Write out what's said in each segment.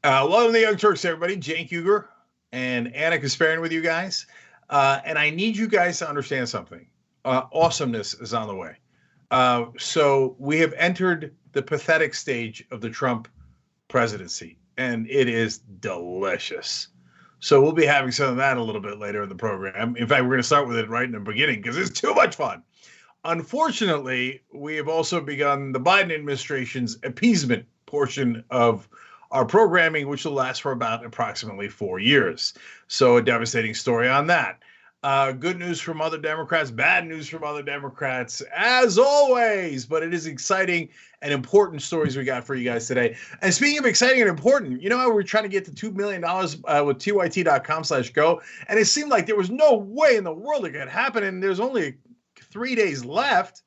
Welcome to the Young Turks, everybody. Cenk Uygur and Anna Kasparian with you guys. And I need you guys to understand something. Awesomeness is on the way. So we have entered the pathetic stage of the Trump presidency, and it is delicious. So we'll be having some of that a little bit later in the program. In fact, we're going to start with it right in the beginning because it's too much fun. Unfortunately, we have also begun the Biden administration's appeasement portion of our programming, which will last for about approximately 4 years. So a devastating story on that. Good news from other Democrats, bad news from other Democrats, as always. But it is exciting and important stories we got for you guys today. And speaking of exciting and important, you know how we're trying to get to $2 million with tyt.com/go, and it seemed like there was no way in the world it could happen, and there's only 3 days left.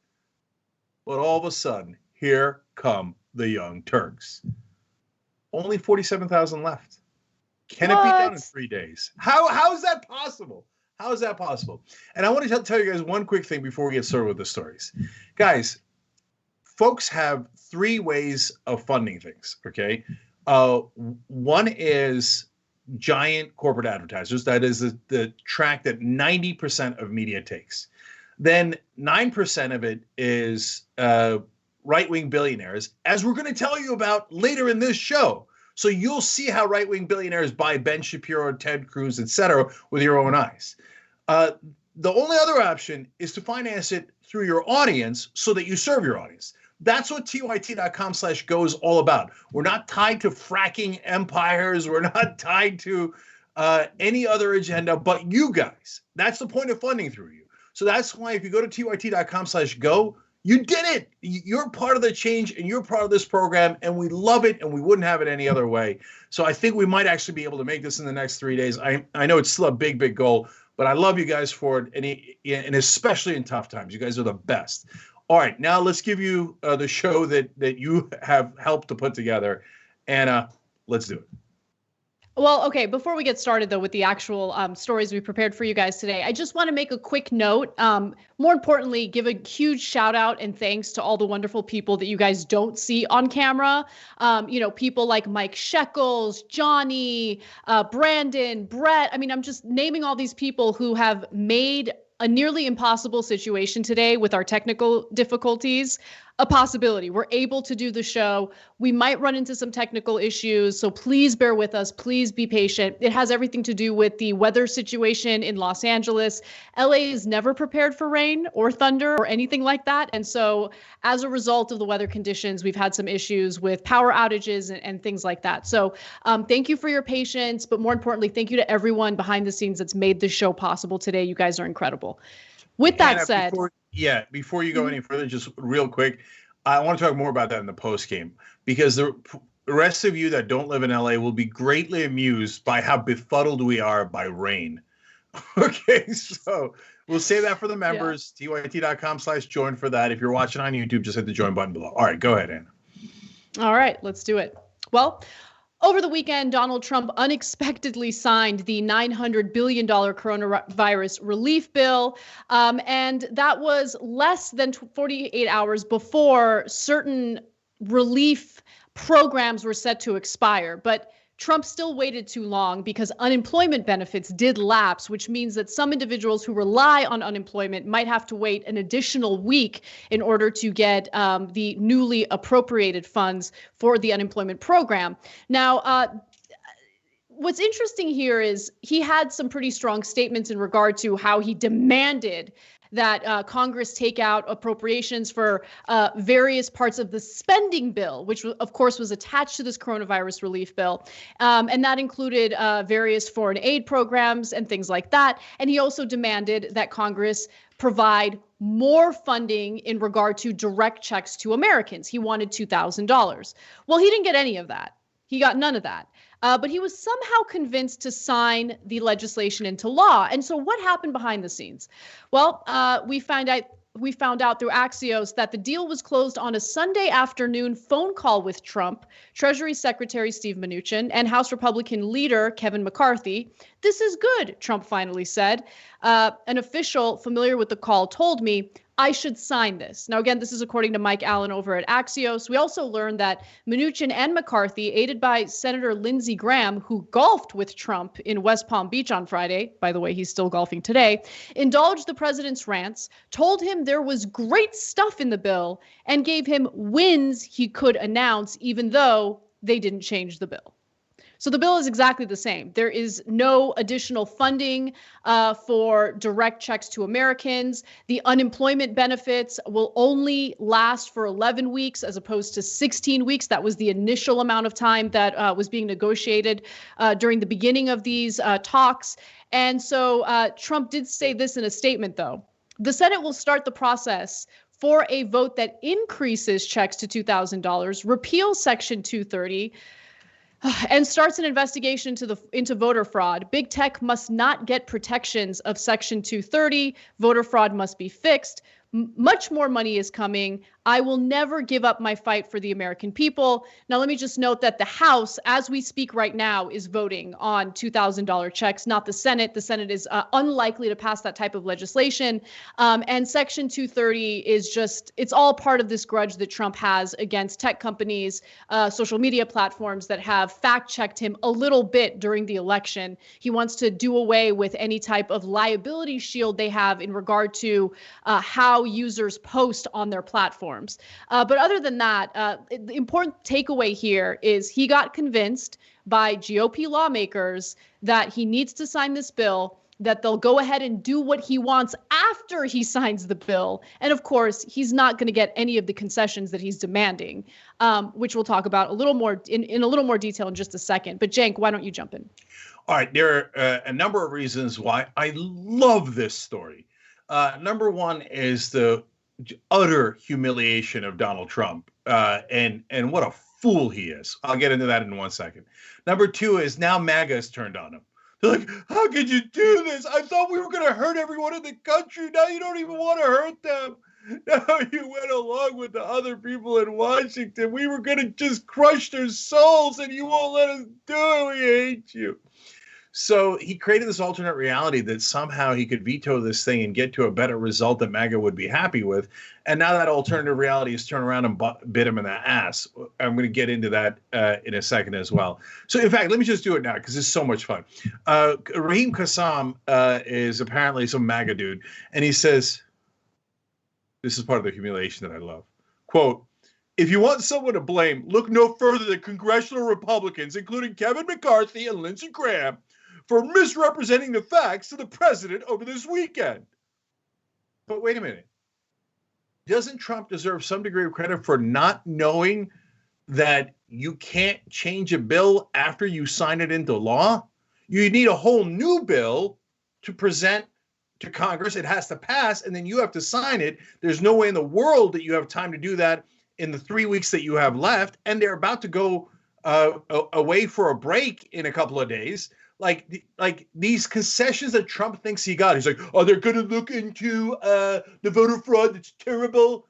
But all of a sudden, here come the Young Turks. Only 47,000 left. Can it be done in 3 days? How is that possible? How is that possible? And I want to tell you guys one quick thing before we get started with the stories. Guys, folks have 3 ways of funding things, okay? One is giant corporate advertisers. That is the track that 90% of media takes. Then 9% of it is right-wing billionaires, as we're going to tell you about later in this show. So you'll see how right-wing billionaires buy Ben Shapiro, Ted Cruz, etc., with your own eyes. The only other option is to finance it through your audience so that you serve your audience. That's what tyt.com/go is all about. We're not tied to fracking empires. We're not tied to any other agenda but you guys. That's the point of funding through you. So that's why if you go to tyt.com/go, you did it. You're part of the change, and you're part of this program, and we love it, and we wouldn't have it any other way. So I think we might actually be able to make this in the next 3 days. I know it's still a big, big goal, but I love you guys for it, and especially in tough times. You guys are the best. All right, now let's give you the show that you have helped to put together. Anna, let's do it. Well, okay, before we get started, though, with the actual stories we prepared for you guys today, I just want to make a quick note. More importantly, give a huge shout out and thanks to all the wonderful people that you guys don't see on camera. People like Mike Shekels, Johnny, Brandon, Brett. I mean, I'm just naming all these people who have made a nearly impossible situation today with our technical difficulties a possibility. We're able to do the show. We might run into some technical issues, so please bear with us. Please be patient. It has everything to do with the weather situation in Los Angeles. LA is never prepared for rain or thunder or anything like that. And so as a result of the weather conditions, we've had some issues with power outages and things like that. So thank you for your patience, but more importantly, thank you to everyone behind the scenes that's made this show possible today. You guys are incredible. With that said, before you go any further, just real quick, I want to talk more about that in the post game, because the rest of you that don't live in LA will be greatly amused by how befuddled we are by rain. Okay, so we'll save that for the members. Yeah. tyt.com/join for that. If you're watching on YouTube, just hit the join button below. All right, go ahead, Anna. All right, let's do it. Well, over the weekend, Donald Trump unexpectedly signed the $900 billion coronavirus relief bill. And that was less than 48 hours before certain relief programs were set to expire. But Trump still waited too long because unemployment benefits did lapse, which means that some individuals who rely on unemployment might have to wait an additional week in order to get the newly appropriated funds for the unemployment program. Now, what's interesting here is he had some pretty strong statements in regard to how he demanded that Congress take out appropriations for various parts of the spending bill, which of course was attached to this coronavirus relief bill. And that included various foreign aid programs and things like that. And he also demanded that Congress provide more funding in regard to direct checks to Americans. He wanted $2,000. Well, he didn't get any of that. He got none of that. But he was somehow convinced to sign the legislation into law. And so what happened behind the scenes? Well, we found out through Axios that the deal was closed on a Sunday afternoon phone call with Trump, Treasury Secretary Steve Mnuchin, and House Republican leader Kevin McCarthy. "This is good," Trump finally said. An official familiar with the call told me, I should sign this. Now, again, this is according to Mike Allen over at Axios. We also learned that Mnuchin and McCarthy, aided by Senator Lindsey Graham, who golfed with Trump in West Palm Beach on Friday, by the way, he's still golfing today, indulged the president's rants, told him there was great stuff in the bill, and gave him wins he could announce, even though they didn't change the bill. So the bill is exactly the same. There is no additional funding for direct checks to Americans. The unemployment benefits will only last for 11 weeks as opposed to 16 weeks. That was the initial amount of time that was being negotiated during the beginning of these talks. And so Trump did say this in a statement, though. The Senate will start the process for a vote that increases checks to $2,000, repeals Section 230, and starts an investigation into voter fraud. Big tech must not get protections of Section 230. Voter fraud must be fixed. Much more money is coming. I will never give up my fight for the American people. Now, let me just note that the House, as we speak right now, is voting on $2,000 checks, not the Senate. The Senate is unlikely to pass that type of legislation. And Section 230 is just, it's all part of this grudge that Trump has against tech companies, social media platforms that have fact-checked him a little bit during the election. He wants to do away with any type of liability shield they have in regard to how users post on their platforms. But other than that, the important takeaway here is he got convinced by GOP lawmakers that he needs to sign this bill, that they'll go ahead and do what he wants after he signs the bill. And of course, he's not going to get any of the concessions that he's demanding, which we'll talk about a little more in a little more detail in just a second. But Cenk, why don't you jump in? All right, there are a number of reasons why I love this story. Number one is the utter humiliation of Donald Trump, and what a fool he is. I'll get into that in 1 second. Number two is now MAGA has turned on him. They're like, how could you do this? I thought we were going to hurt everyone in the country. Now you don't even want to hurt them. Now you went along with the other people in Washington. We were going to just crush their souls, and you won't let us do it. We hate you. So he created this alternate reality that somehow he could veto this thing and get to a better result that MAGA would be happy with. And now that alternative reality has turned around and bit him in the ass. I'm going to get into that in a second as well. So, in fact, let me just do it now because it's so much fun. Raheem Kassam is apparently some MAGA dude. And he says, this is part of the humiliation that I love. Quote, if you want someone to blame, look no further than congressional Republicans, including Kevin McCarthy and Lindsey Graham, for misrepresenting the facts to the president over this weekend. But wait a minute. Doesn't Trump deserve some degree of credit for not knowing that you can't change a bill after you sign it into law? You need a whole new bill to present to Congress. It has to pass, and then you have to sign it. There's no way in the world that you have time to do that in the 3 weeks that you have left, and they're about to go away for a break in a couple of days. Like these concessions that Trump thinks he got. He's like, oh, they're going to look into the voter fraud. It's terrible.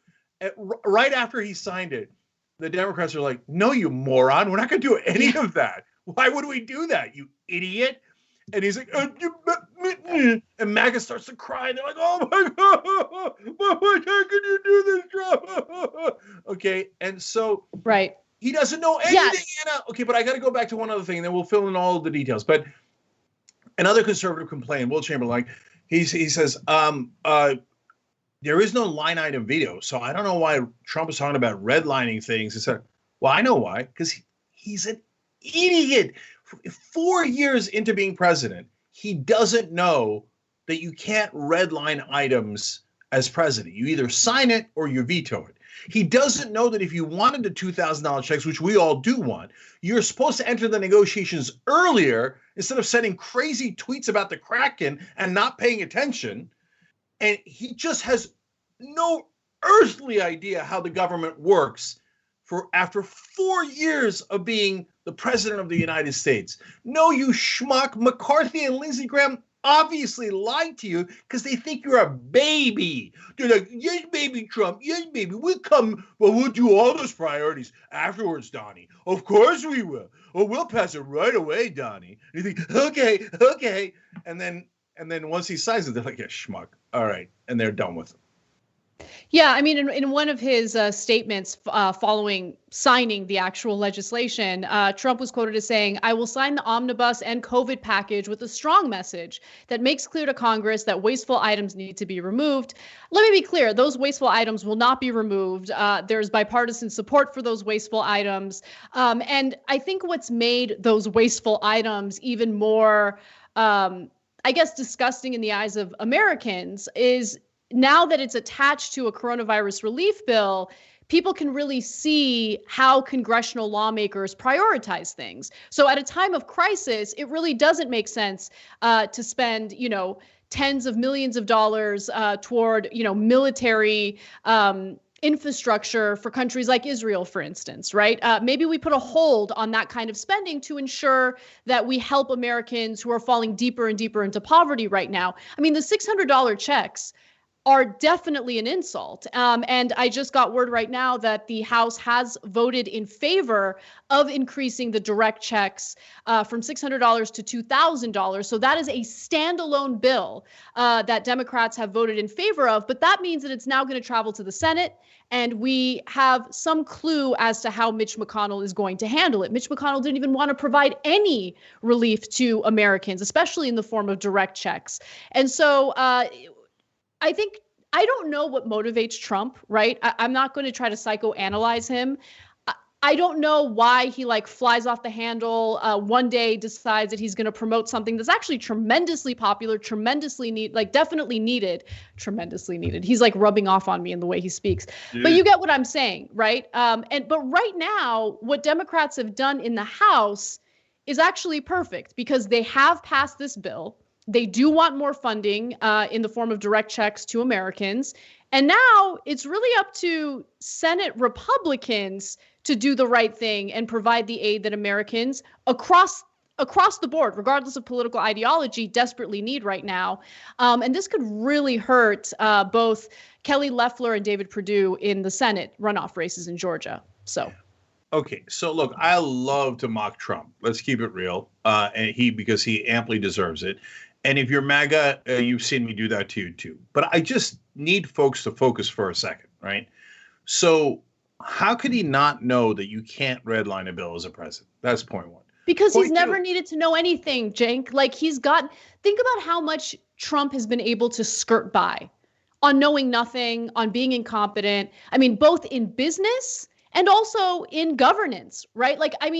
Right after he signed it, the Democrats are like, no, you moron. We're not going to do any of that. Why would we do that, you idiot? And he's like, and MAGA starts to cry. And they're like, oh, my God. How can you do this, Trump? Okay, and so. Right. He doesn't know anything, Anna. Okay, but I got to go back to one other thing, and then we'll fill in all of the details. But another conservative complaint, Will Chamberlain, he says, there is no line item veto. So I don't know why Trump is talking about redlining things. He said, well, I know why, because he's an idiot. 4 years into being president, he doesn't know that you can't redline items as president. You either sign it or you veto it. He doesn't know that if you wanted the $2,000 checks, which we all do want, you're supposed to enter the negotiations earlier instead of sending crazy tweets about the Kraken and not paying attention. And he just has no earthly idea how the government works after 4 years of being the president of the United States. No, you schmuck. McCarthy and Lindsey Graham obviously lied to you because they think you're a baby. They're like, yes, baby Trump, yes, baby, we'll do all those priorities afterwards, Donnie. Of course we will. Oh, we'll pass it right away, Donnie. And you think, okay. And then once he signs it, they're like, yeah, schmuck. All right. And they're done with him. Yeah, I mean, in one of his statements following signing the actual legislation, Trump was quoted as saying, "I will sign the omnibus and COVID package with a strong message that makes clear to Congress that wasteful items need to be removed." Let me be clear, those wasteful items will not be removed. There's bipartisan support for those wasteful items. And I think what's made those wasteful items even more, I guess, disgusting in the eyes of Americans is now that it's attached to a coronavirus relief bill, people can really see how congressional lawmakers prioritize things. So at a time of crisis, it really doesn't make sense to spend, tens of millions of dollars toward, military infrastructure for countries like Israel, for instance, right? Maybe we put a hold on that kind of spending to ensure that we help Americans who are falling deeper and deeper into poverty right now. I mean, the $600 checks are definitely an insult. And I just got word right now that the House has voted in favor of increasing the direct checks from $600 to $2,000. So that is a standalone bill that Democrats have voted in favor of. But that means that it's now going to travel to the Senate. And we have some clue as to how Mitch McConnell is going to handle it. Mitch McConnell didn't even want to provide any relief to Americans, especially in the form of direct checks. And so I don't know what motivates Trump, right? I'm not going to try to psychoanalyze him. I don't know why he flies off the handle. One day decides that he's going to promote something that's actually tremendously popular, definitely needed, tremendously needed. He's rubbing off on me in the way he speaks. Dude. But you get what I'm saying, right? But right now, what Democrats have done in the House is actually perfect because they have passed this bill. They do want more funding in the form of direct checks to Americans. And now it's really up to Senate Republicans to do the right thing and provide the aid that Americans across the board, regardless of political ideology, desperately need right now. And this could really hurt both Kelly Loeffler and David Perdue in the Senate runoff races in Georgia. So. Okay, so look, I love to mock Trump. Let's keep it real, because he amply deserves it. And if you're MAGA, you've seen me do that to you too. But I just need folks to focus for a second, right? So how could he not know that you can't redline a bill as a president? That's point one. Because he's never needed to know anything, Cenk. Think about how much Trump has been able to skirt by on knowing nothing, on being incompetent. I mean, both in business and also in governance, right?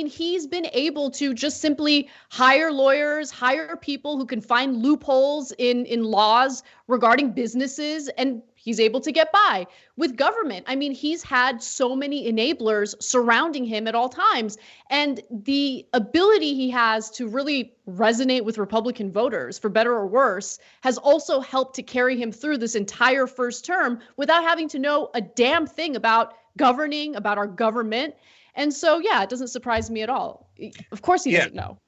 He's been able to just simply hire lawyers, hire people who can find loopholes in laws regarding businesses, and he's able to get by. With government, he's had so many enablers surrounding him at all times. And the ability he has to really resonate with Republican voters, for better or worse, has also helped to carry him through this entire first term without having to know a damn thing about governing, about our government. And so, yeah, it doesn't surprise me at all. Of course he doesn't know.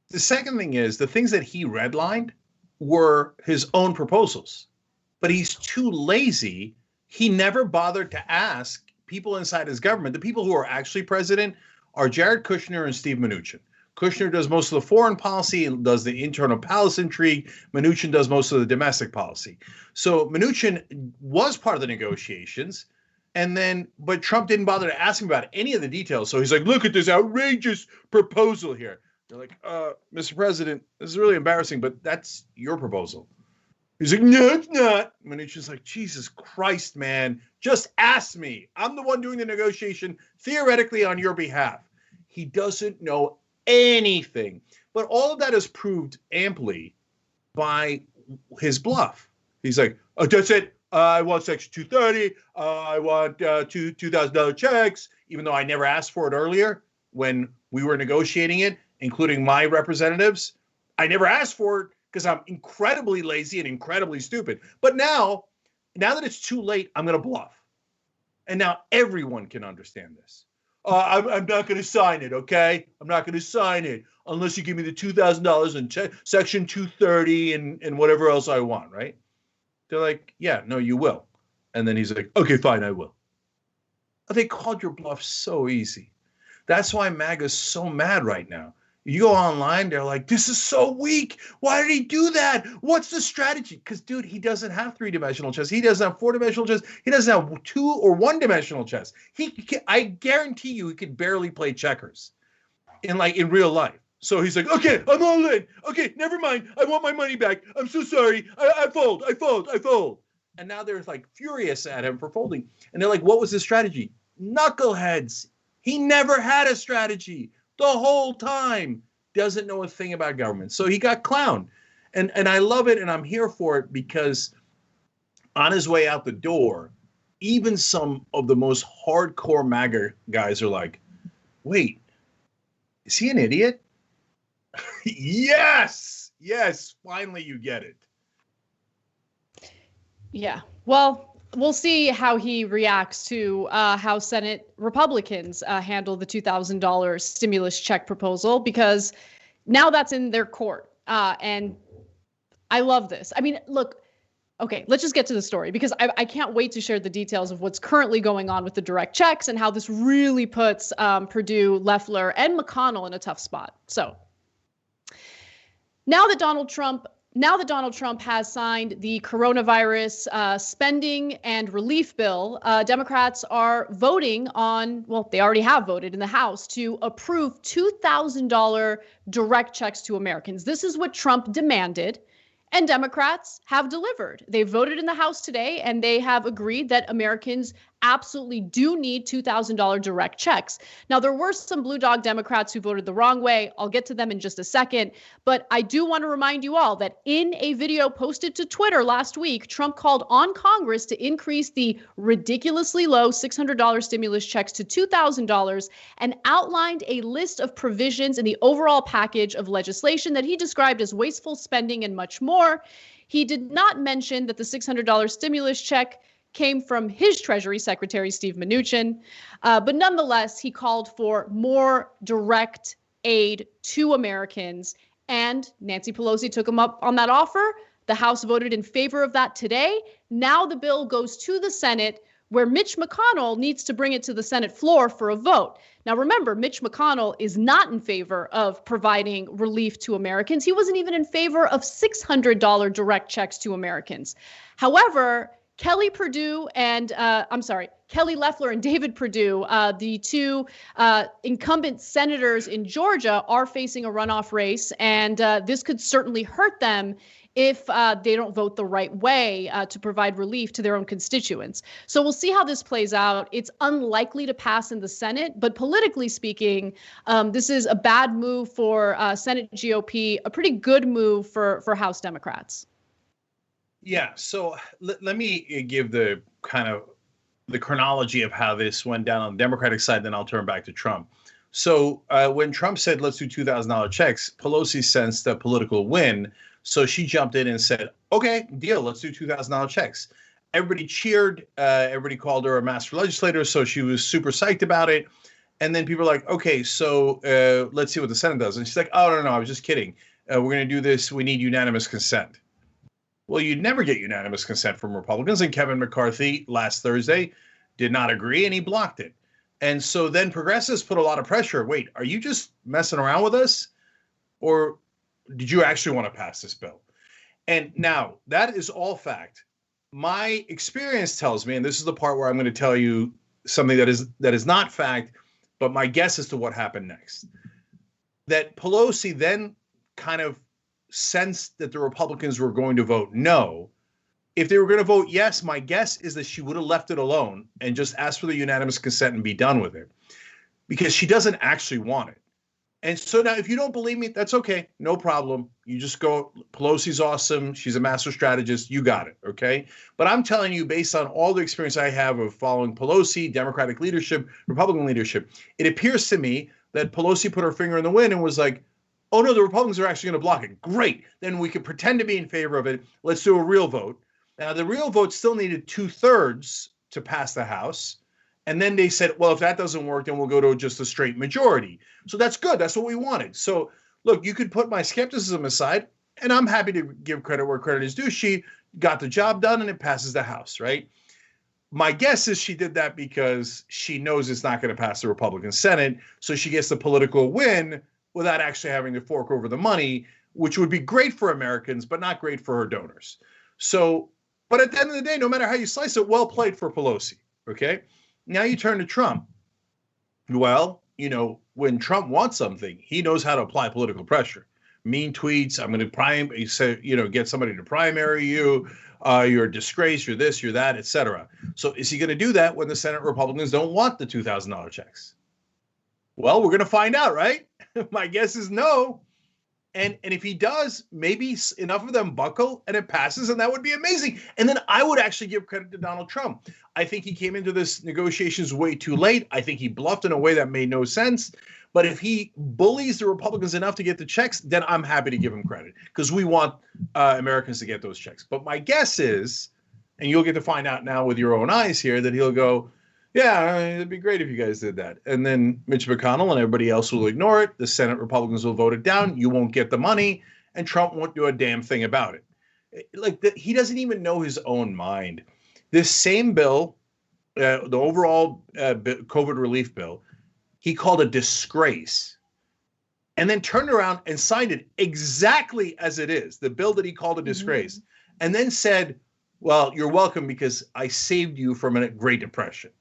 The second thing is the things that he redlined were his own proposals, but he's too lazy. He never bothered to ask people inside his government. The people who are actually president are Jared Kushner and Steve Mnuchin. Kushner does most of the foreign policy and does the internal palace intrigue. Mnuchin does most of the domestic policy. So Mnuchin was part of the negotiations. But Trump didn't bother to ask him about any of the details. So he's like, look at this outrageous proposal here. They're like, Mr. President, this is really embarrassing, but that's your proposal. He's like, no, it's not. Mnuchin's like, Jesus Christ, man, just ask me. I'm the one doing the negotiation theoretically on your behalf. He doesn't know anything. But all of that is proved amply by his bluff. He's like, that's it. I want Section 230. I want $2,000 checks, even though I never asked for it earlier when we were negotiating it, including my representatives. I never asked for it because I'm incredibly lazy and incredibly stupid. But now that it's too late, I'm going to bluff. And now everyone can understand this. I'm not going to sign it, okay? I'm not going to sign it unless you give me the $2,000 and Section 230 and whatever else I want, right? They're like, yeah, no, you will. And then he's like, okay, fine, I will. They called your bluff so easy. That's why MAGA's so mad right now, You go online, they're like, this is so weak. Why did he do that? What's the strategy? Because, dude, he doesn't have three-dimensional chess. He doesn't have four-dimensional chess. He doesn't have two or one-dimensional chess. I guarantee you he could barely play checkers in real life. So he's like, okay, I'm all in. Okay, never mind. I want my money back. I'm so sorry. I fold. And now they're like furious at him for folding. And they're like, what was his strategy? Knuckleheads. He never had a strategy the whole time. Doesn't know a thing about government. So he got clowned. And I love it, and I'm here for it, because on his way out the door, even some of the most hardcore MAGA guys are like, wait, is he an idiot? Yes, finally you get it. Yeah, well, we'll see how he reacts to how Senate Republicans handle the $2,000 stimulus check proposal, because now that's in their court. And I love this. I mean, look, okay, let's just get to the story, because I can't wait to share the details of what's currently going on with the direct checks and how this really puts Perdue, Loeffler, and McConnell in a tough spot. So now that Donald Trump has signed the coronavirus spending and relief bill, Democrats are voting on, well, they already have voted in the House to approve $2,000 direct checks to Americans. This is what Trump demanded, and Democrats have delivered. They voted in the House today, and they have agreed that Americans absolutely do need $2,000 direct checks. Now, there were some blue dog Democrats who voted the wrong way. I'll get to them in just a second. But I do want to remind you all that in a video posted to Twitter last week, Trump called on Congress to increase the ridiculously low $600 stimulus checks to $2,000 and outlined a list of provisions in the overall package of legislation that he described as wasteful spending and much more. He did not mention that the $600 stimulus check came from his Treasury Secretary, Steve Mnuchin. But nonetheless, he called for more direct aid to Americans. And Nancy Pelosi took him up on that offer. The House voted in favor of that today. Now the bill goes to the Senate, where Mitch McConnell needs to bring it to the Senate floor for a vote. Now, remember, Mitch McConnell is not in favor of providing relief to Americans. He wasn't even in favor of $600 direct checks to Americans. However, Kelly Loeffler and David Perdue, the two incumbent senators in Georgia, are facing a runoff race, and this could certainly hurt them if they don't vote the right way to provide relief to their own constituents. So we'll see how this plays out. It's unlikely to pass in the Senate, but politically speaking, this is a bad move for Senate GOP, a pretty good move for House Democrats. Yeah, so let me give the kind of the chronology of how this went down on the Democratic side, then I'll turn back to Trump. So when Trump said, let's do $2,000 checks, Pelosi sensed a political win. So she jumped in and said, okay, deal, let's do $2,000 checks. Everybody cheered. Everybody called her a master legislator. So she was super psyched about it. And then people are like, okay, so let's see what the Senate does. And she's like, oh, no, I was just kidding. We're going to do this. We need unanimous consent. Well, you'd never get unanimous consent from Republicans, and Kevin McCarthy last Thursday did not agree, and he blocked it. And so then progressives put a lot of pressure. Wait, are you just messing around with us? Or did you actually want to pass this bill? And now, that is all fact. My experience tells me, and this is the part where I'm going to tell you something that is not fact, but my guess as to what happened next, that Pelosi then kind of sensed that the Republicans were going to vote no. If they were going to vote yes, my guess is that she would have left it alone and just asked for the unanimous consent and be done with it, because she doesn't actually want it. And so now, if you don't believe me, that's okay. No problem. You just go, Pelosi's awesome. She's a master strategist. You got it. Okay. But I'm telling you, based on all the experience I have of following Pelosi, Democratic leadership, Republican leadership, it appears to me that Pelosi put her finger in the wind and was like, oh, no, the Republicans are actually going to block it. Great. Then we could pretend to be in favor of it. Let's do a real vote. Now, the real vote still needed 2/3 to pass the House. And then they said, well, if that doesn't work, then we'll go to just a straight majority. So that's good. That's what we wanted. So, look, you could put my skepticism aside, and I'm happy to give credit where credit is due. She got the job done, and it passes the House, right? My guess is she did that because she knows it's not going to pass the Republican Senate, so she gets the political win without actually having to fork over the money, which would be great for Americans, but not great for her donors. So, but at the end of the day, no matter how you slice it, well played for Pelosi. Okay. Now you turn to Trump. Well, when Trump wants something, he knows how to apply political pressure. Mean tweets. I'm going to get somebody to primary you. You're a disgrace. You're this, you're that, etc. So is he going to do that when the Senate Republicans don't want the $2,000 checks? Well, we're going to find out, right? My guess is no. And if he does, maybe enough of them buckle and it passes, and that would be amazing. And then I would actually give credit to Donald Trump. I think he came into this negotiations way too late. I think he bluffed in a way that made no sense. But if he bullies the Republicans enough to get the checks, then I'm happy to give him credit because we want Americans to get those checks. But my guess is, and you'll get to find out now with your own eyes here, that he'll go, yeah, it'd be great if you guys did that. And then Mitch McConnell and everybody else will ignore it. The Senate Republicans will vote it down. You won't get the money, and Trump won't do a damn thing about it. He doesn't even know his own mind. This same bill, the overall COVID relief bill, he called a disgrace, and then turned around and signed it exactly as it is, the bill that he called a disgrace, and then said, well, you're welcome because I saved you from a Great Depression.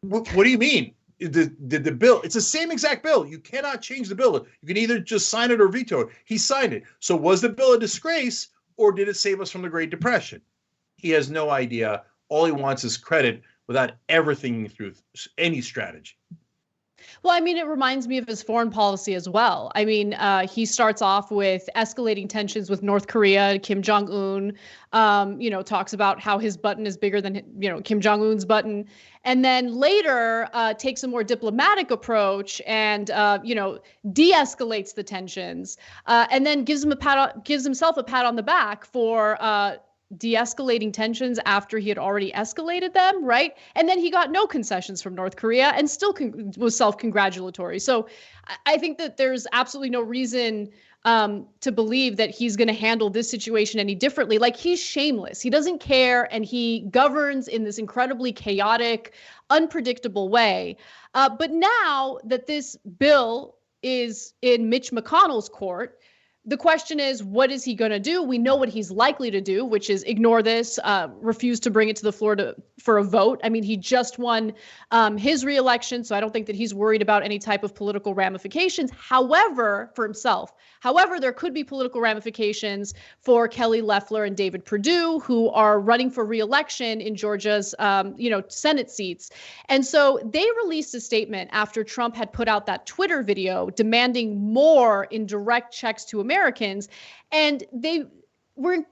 What do you mean? The bill, it's the same exact bill. You cannot change the bill. You can either just sign it or veto it. He signed it. So was the bill a disgrace, or did it save us from the Great Depression? He has no idea. All he wants is credit without ever thinking through any strategy. Well, I mean, it reminds me of his foreign policy as well. I mean, he starts off with escalating tensions with North Korea. Kim Jong-un, talks about how his button is bigger than, Kim Jong-un's button. And then later takes a more diplomatic approach and, de-escalates the tensions and then gives himself a pat on the back for de-escalating tensions after he had already escalated them, right? And then he got no concessions from North Korea and still was self-congratulatory. So I think that there's absolutely no reason to believe that he's going to handle this situation any differently. Like, he's shameless. He doesn't care, and he governs in this incredibly chaotic, unpredictable way. But now that this bill is in Mitch McConnell's court, the question is, what is he going to do? We know what he's likely to do, which is ignore this, refuse to bring it to the floor for a vote. I mean, he just won his reelection, so I don't think that he's worried about any type of political ramifications. However, for himself. However, there could be political ramifications for Kelly Loeffler and David Perdue, who are running for reelection in Georgia's, Senate seats. And so they released a statement after Trump had put out that Twitter video demanding more in direct checks to Americans. And they were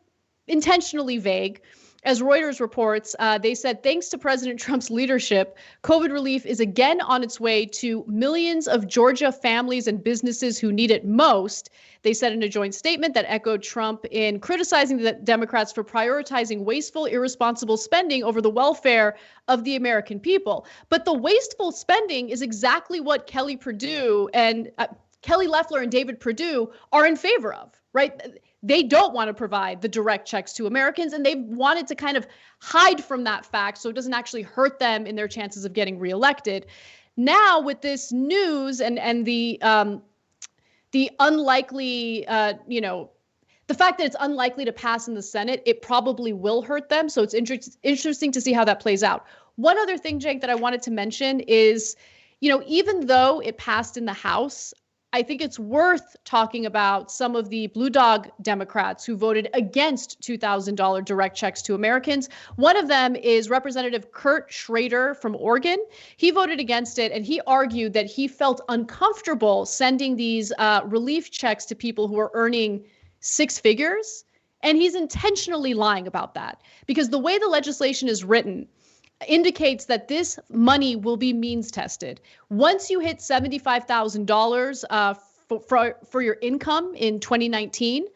intentionally vague. As Reuters reports, they said, thanks to President Trump's leadership, COVID relief is again on its way to millions of Georgia families and businesses who need it most. They said in a joint statement that echoed Trump in criticizing the Democrats for prioritizing wasteful, irresponsible spending over the welfare of the American people. But the wasteful spending is exactly what Kelly Loeffler and David Perdue are in favor of, right? They don't want to provide the direct checks to Americans, and they've wanted to kind of hide from that fact so it doesn't actually hurt them in their chances of getting reelected. Now, with this news and the unlikely, the fact that it's unlikely to pass in the Senate, it probably will hurt them. So it's interesting to see how that plays out. One other thing, Cenk, that I wanted to mention is, even though it passed in the House, I think it's worth talking about some of the Blue Dog Democrats who voted against $2,000 direct checks to Americans. One of them is Representative Kurt Schrader from Oregon. He voted against it, and he argued that he felt uncomfortable sending these relief checks to people who are earning six figures. And he's intentionally lying about that because the way the legislation is written indicates that this money will be means tested. Once you hit $75,000 for your income in 2019,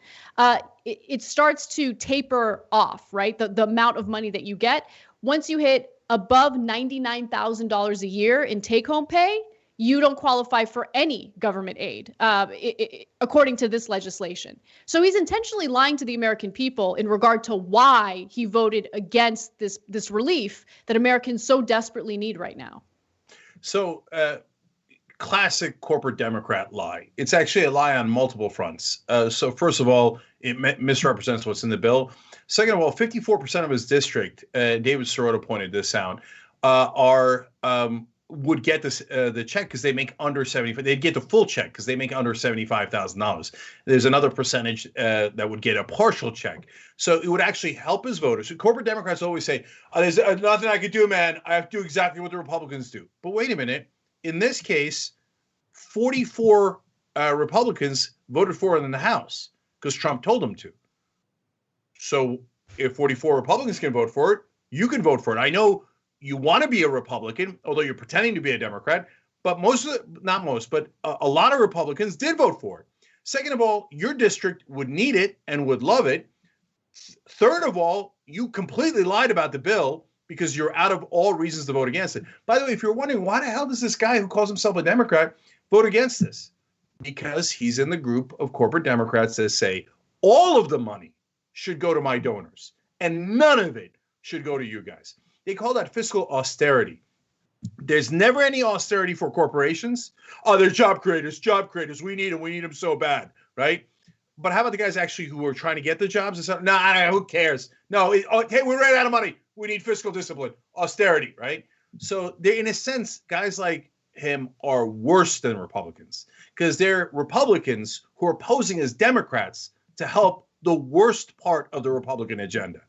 it starts to taper off, right? The amount of money that you get. Once you hit above $99,000 a year in take-home pay, you don't qualify for any government aid, according to this legislation. So he's intentionally lying to the American people in regard to why he voted against this relief that Americans so desperately need right now. So classic corporate Democrat lie. It's actually a lie on multiple fronts. So first of all, it misrepresents what's in the bill. Second of all, 54% of his district, David Sirota pointed this out, would get this the check because they make under 75. They'd get the full check because they make under $75,000. There's another percentage that would get a partial check. So it would actually help his voters. So corporate Democrats always say, "There's nothing I could do, man. I have to do exactly what the Republicans do." But wait a minute. In this case, 44 Republicans voted for it in the House because Trump told them to. So if 44 Republicans can vote for it, you can vote for it. I know you want to be a Republican, although you're pretending to be a Democrat, but a lot of Republicans did vote for it. Second of all, your district would need it and would love it. Third of all, you completely lied about the bill because you're out of all reasons to vote against it. By the way, if you're wondering, why the hell does this guy who calls himself a Democrat vote against this? Because he's in the group of corporate Democrats that say all of the money should go to my donors and none of it should go to you guys. They call that fiscal austerity. There's never any austerity for corporations. Oh, they're job creators. We need them so bad, right? But how about the guys actually who are trying to get the jobs and stuff? Nah, who cares? No, hey, we're right out of money. We need fiscal discipline, austerity, right? So they, in a sense, guys like him are worse than Republicans because they're Republicans who are posing as Democrats to help the worst part of the Republican agenda.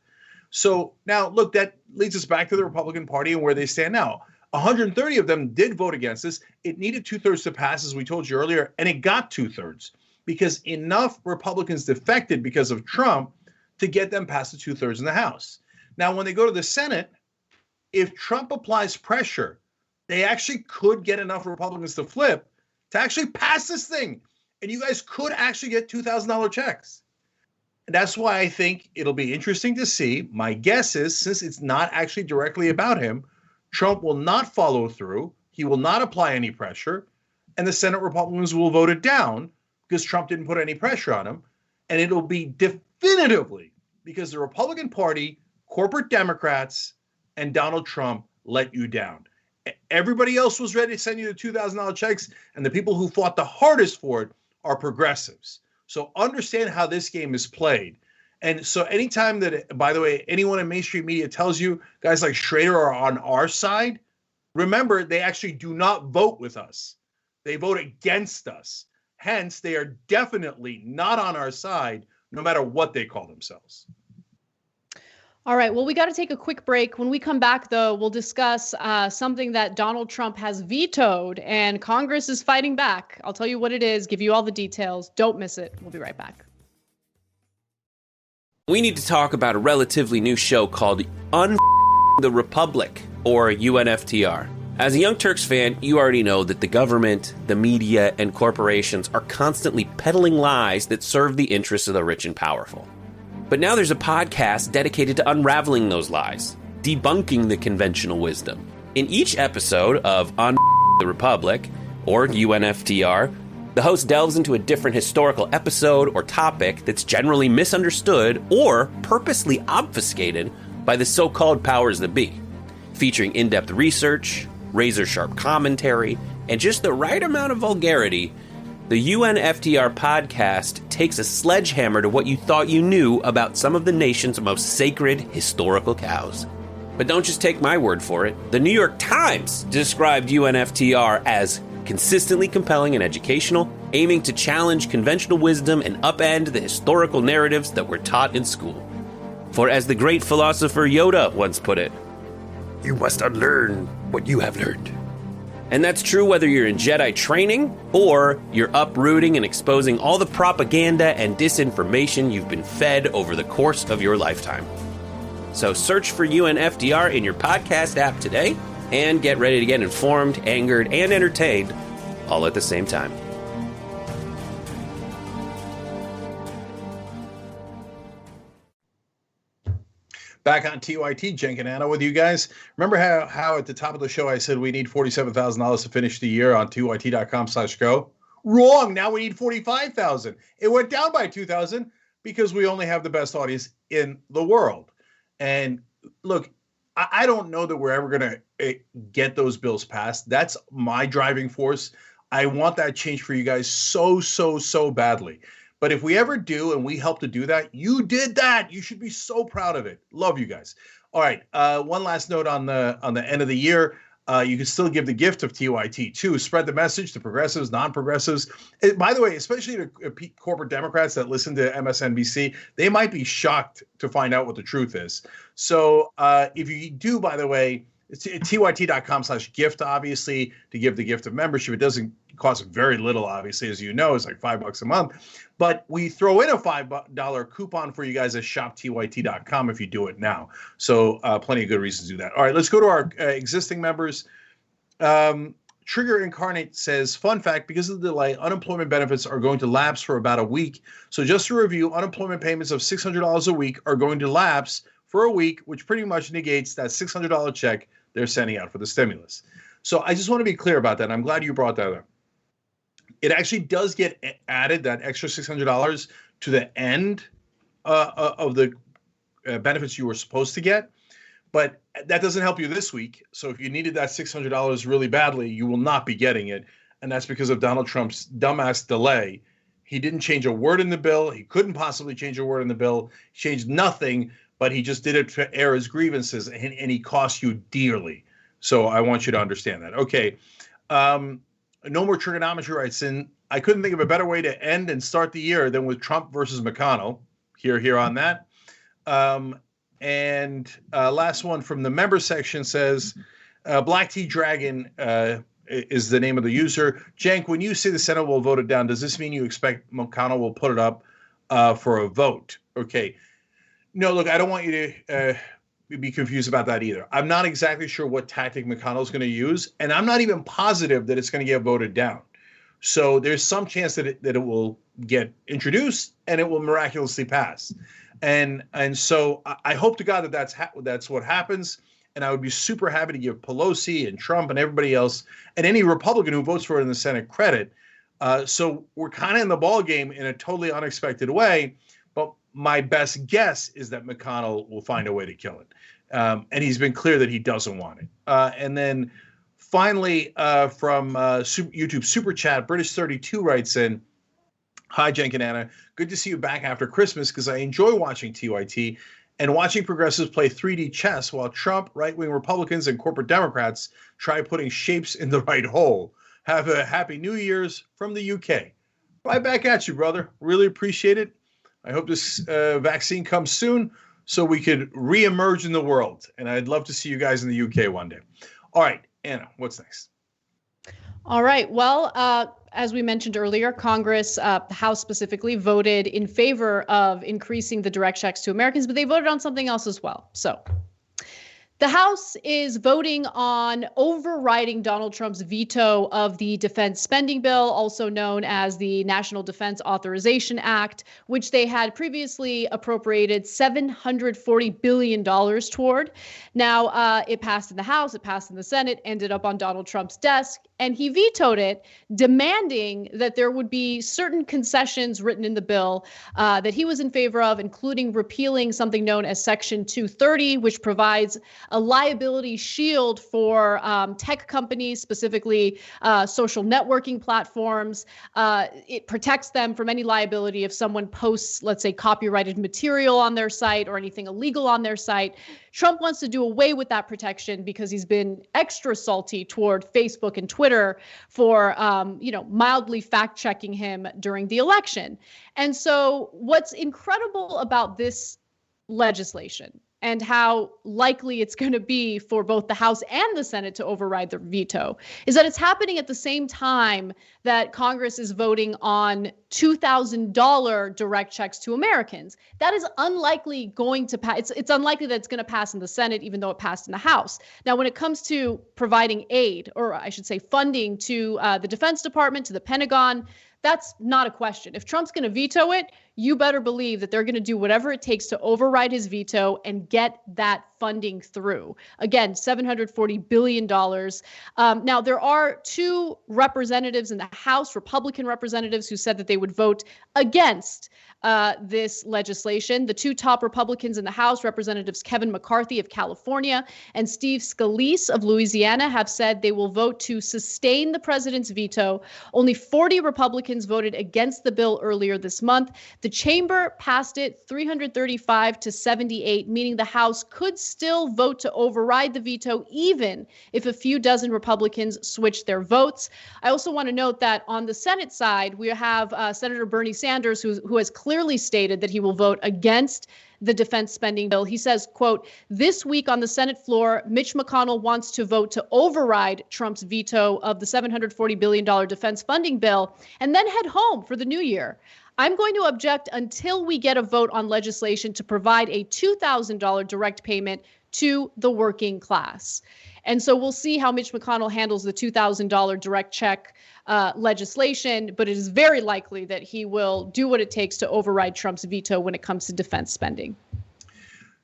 So now, look, that leads us back to the Republican Party and where they stand now. 130 of them did vote against this. It needed 2/3 to pass, as we told you earlier, and it got 2/3 because enough Republicans defected because of Trump to get them past the 2/3 in the House. Now, when they go to the Senate, if Trump applies pressure, they actually could get enough Republicans to flip to actually pass this thing. And you guys could actually get $2,000 checks. And that's why I think it'll be interesting to see. My guess is, since it's not actually directly about him, Trump will not follow through. He will not apply any pressure. And the Senate Republicans will vote it down because Trump didn't put any pressure on him. And it'll be definitively because the Republican Party, corporate Democrats, and Donald Trump let you down. Everybody else was ready to send you the $2,000 checks, and the people who fought the hardest for it are progressives. So understand how this game is played. And so anytime that, by the way, anyone in mainstream media tells you guys like Schrader are on our side, remember, they actually do not vote with us. They vote against us. Hence, they are definitely not on our side, no matter what they call themselves. All right. Well, we got to take a quick break. When we come back, though, we'll discuss something that Donald Trump has vetoed and Congress is fighting back. I'll tell you what it is, give you all the details. Don't miss it. We'll be right back. We need to talk about a relatively new show called the Republic, or UNFTR. As a Young Turks fan, you already know that the government, the media, and corporations are constantly peddling lies that serve the interests of the rich and powerful. But now there's a podcast dedicated to unraveling those lies, debunking the conventional wisdom. In each episode of On the Republic, or UNFTR, the host delves into a different historical episode or topic that's generally misunderstood or purposely obfuscated by the so-called powers that be, featuring in-depth research, razor-sharp commentary, and just the right amount of vulgarity. The UNFTR podcast takes a sledgehammer to what you thought you knew about some of the nation's most sacred historical cows. But don't just take my word for it. The New York Times described UNFTR as consistently compelling and educational, aiming to challenge conventional wisdom and upend the historical narratives that were taught in school. For as the great philosopher Yoda once put it, "You must unlearn what you have learned." And that's true whether you're in Jedi training or you're uprooting and exposing all the propaganda and disinformation you've been fed over the course of your lifetime. So search for UNFTR in your podcast app today and get ready to get informed, angered, and entertained all at the same time. Back on TYT, Cenk and Anna with you guys. Remember how at the top of the show I said we need $47,000 to finish the year on TYT.com/go? Wrong. Now we need $45,000. It went down by $2,000 because we only have the best audience in the world. And look, I don't know that we're ever going to get those bills passed. That's my driving force. I want that change for you guys so badly. But if we ever do and we help to do that, you did that. You should be so proud of it. Love you guys. All right. One last note on the end of the year. You can still give the gift of TYT too. Spread the message to progressives, non-progressives. By the way, especially to corporate Democrats that listen to MSNBC, they might be shocked to find out what the truth is. So if you do, by the way, it's tyt.com/gift, obviously, to give the gift of membership. It doesn't cost very little, obviously, as you know. It's like $5 a month. But we throw in a $5 coupon for you guys at shoptyt.com if you do it now. So plenty of good reasons to do that. All right, let's go to our existing members. Trigger Incarnate says, fun fact, because of the delay, unemployment benefits are going to lapse for about a week. So just to review, unemployment payments of $600 a week are going to lapse for a week, which pretty much negates that $600 check they're sending out for the stimulus. So I just want to be clear about that. And I'm glad you brought that up. It actually does get added, that extra $600, to the end of the benefits you were supposed to get. But that doesn't help you this week. So if you needed that $600 really badly, you will not be getting it. And that's because of Donald Trump's dumbass delay. He didn't change a word in the bill. He couldn't possibly change a word in the bill. He changed nothing, but he just did it to air his grievances, and he cost you dearly. So I want you to understand that. Okay. No more trigonometry writes in, I couldn't think of a better way to end and start the year than with Trump versus McConnell. Here on that. And last one from the member section says, Black Tea Dragon is the name of the user. Cenk, when you say the Senate will vote it down, does this mean you expect McConnell will put it up for a vote? Okay. No, look, I don't want you to be confused about that either. I'm not exactly sure what tactic McConnell's going to use, and I'm not even positive that it's going to get voted down. So there's some chance that it will get introduced and it will miraculously pass. And so I hope to God that that's what happens. And I would be super happy to give Pelosi and Trump and everybody else and any Republican who votes for it in the Senate credit. So we're kind of in the ball game in a totally unexpected way. But my best guess is that McConnell will find a way to kill it. And he's been clear that he doesn't want it. And then finally, from YouTube Super Chat, British32 writes in, hi, Cenk and Anna. Good to see you back after Christmas because I enjoy watching TYT and watching progressives play 3D chess while Trump, right-wing Republicans, and corporate Democrats try putting shapes in the right hole. Have a happy New Year's from the UK. Right back at you, brother. Really appreciate it. I hope this vaccine comes soon so we could reemerge in the world. And I'd love to see you guys in the UK one day. All right, Anna, what's next? All right. Well, as we mentioned earlier, Congress, the House specifically, voted in favor of increasing the direct checks to Americans, but they voted on something else as well. So the House is voting on overriding Donald Trump's veto of the defense spending bill, also known as the National Defense Authorization Act, which they had previously appropriated $740 billion toward. Now, it passed in the House, it passed in the Senate, ended up on Donald Trump's desk, and he vetoed it, demanding that there would be certain concessions written in the bill that he was in favor of, including repealing something known as Section 230, which provides a liability shield for tech companies, specifically social networking platforms. It protects them from any liability if someone posts, let's say, copyrighted material on their site or anything illegal on their site. Trump wants to do away with that protection because he's been extra salty toward Facebook and Twitter for, mildly fact-checking him during the election. And so what's incredible about this legislation and how likely it's going to be for both the House and the Senate to override the veto is that it's happening at the same time that Congress is voting on $2,000 direct checks to Americans. That is unlikely going to pass. It's unlikely that it's going to pass in the Senate, even though it passed in the House. Now, when it comes to providing aid, or I should say funding to the Defense Department, to the Pentagon, that's not a question. If Trump's going to veto it, you better believe that they're going to do whatever it takes to override his veto and get that funding through. Again, $740 billion. Now, there are two representatives in the House, Republican representatives, who said that they would vote against this legislation. The two top Republicans in the House, Representatives Kevin McCarthy of California and Steve Scalise of Louisiana, have said they will vote to sustain the president's veto. Only 40 Republicans voted against the bill earlier this month. The chamber passed it 335 to 78, meaning the House could still vote to override the veto, even if a few dozen Republicans switch their votes. I also want to note that on the Senate side, we have Senator Bernie Sanders, who has clearly stated that he will vote against the defense spending bill. He says, quote, "This week on the Senate floor, Mitch McConnell wants to vote to override Trump's veto of the $740 billion defense funding bill and then head home for the new year. I'm going to object until we get a vote on legislation to provide a $2,000 direct payment to the working class." And so we'll see how Mitch McConnell handles the $2,000 direct check legislation, but it is very likely that he will do what it takes to override Trump's veto when it comes to defense spending.